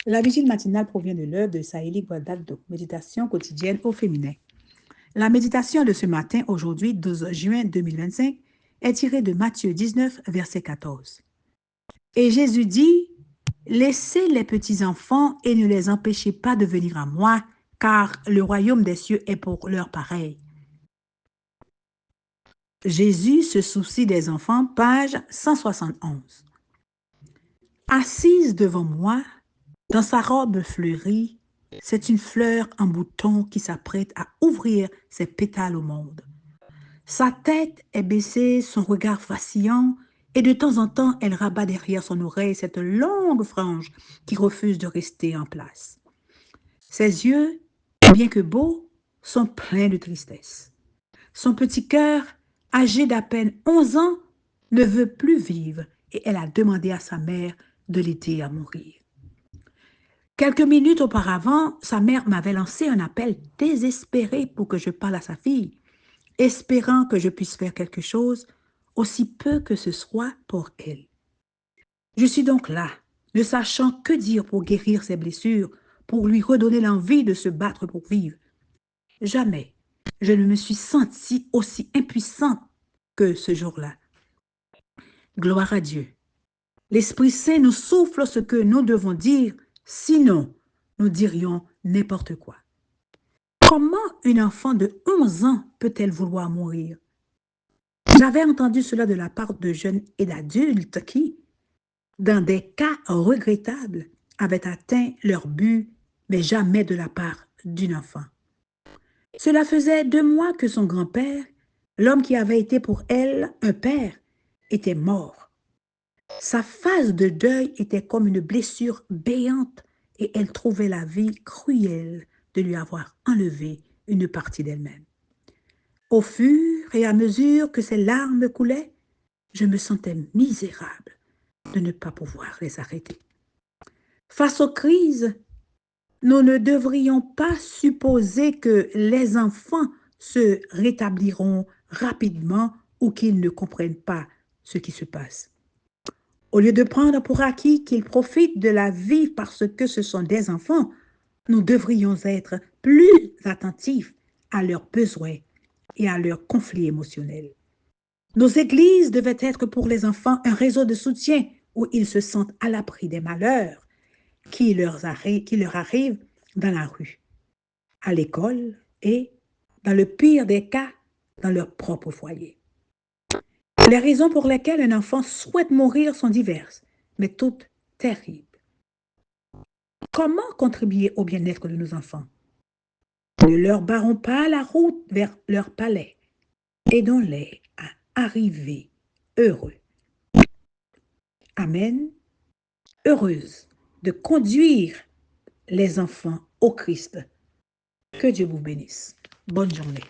La vigile matinale provient de l'œuvre de Saïli Guadaldo, méditation quotidienne au féminin. La méditation de ce matin, aujourd'hui 12 juin 2025, est tirée de Matthieu 19, verset 14. Et Jésus dit, « Laissez les petits enfants et ne les empêchez pas de venir à moi, car le royaume des cieux est pour leurs pareils. » Jésus se soucie des enfants, page 171. Assise devant moi, dans sa robe fleurie, c'est une fleur en bouton qui s'apprête à ouvrir ses pétales au monde. Sa tête est baissée, son regard vacillant, et de temps en temps, elle rabat derrière son oreille cette longue frange qui refuse de rester en place. Ses yeux, bien que beaux, sont pleins de tristesse. Son petit cœur, âgé d'à peine 11 ans, ne veut plus vivre et elle a demandé à sa mère de l'aider à mourir. Quelques minutes auparavant, sa mère m'avait lancé un appel désespéré pour que je parle à sa fille, espérant que je puisse faire quelque chose, aussi peu que ce soit pour elle. Je suis donc là, ne sachant que dire pour guérir ses blessures, pour lui redonner l'envie de se battre pour vivre. Jamais je ne me suis sentie aussi impuissante que ce jour-là. Gloire à Dieu. L'Esprit Saint nous souffle ce que nous devons dire, sinon nous dirions n'importe quoi. Comment une enfant de 11 ans peut-elle vouloir mourir? J'avais entendu cela de la part de jeunes et d'adultes qui, dans des cas regrettables, avaient atteint leur but, mais jamais de la part d'une enfant. Cela faisait 2 mois que son grand-père, l'homme qui avait été pour elle un père, était mort. Sa phase de deuil était comme une blessure béante et elle trouvait la vie cruelle de lui avoir enlevé une partie d'elle-même. Au fur et à mesure que ses larmes coulaient, je me sentais misérable de ne pas pouvoir les arrêter. Face aux crises, nous ne devrions pas supposer que les enfants se rétabliront rapidement ou qu'ils ne comprennent pas ce qui se passe. Au lieu de prendre pour acquis qu'ils profitent de la vie parce que ce sont des enfants, nous devrions être plus attentifs à leurs besoins et à leurs conflits émotionnels. Nos églises devaient être pour les enfants un réseau de soutien où ils se sentent à l'abri des malheurs qui leur arrivent dans la rue, à l'école et, dans le pire des cas, dans leur propre foyer. Les raisons pour lesquelles un enfant souhaite mourir sont diverses, mais toutes terribles. Comment contribuer au bien-être de nos enfants? Ne leur barrons pas la route vers leur palais. Aidons-les à arriver heureux. Amen. Heureuse de conduire les enfants au Christ. Que Dieu vous bénisse. Bonne journée.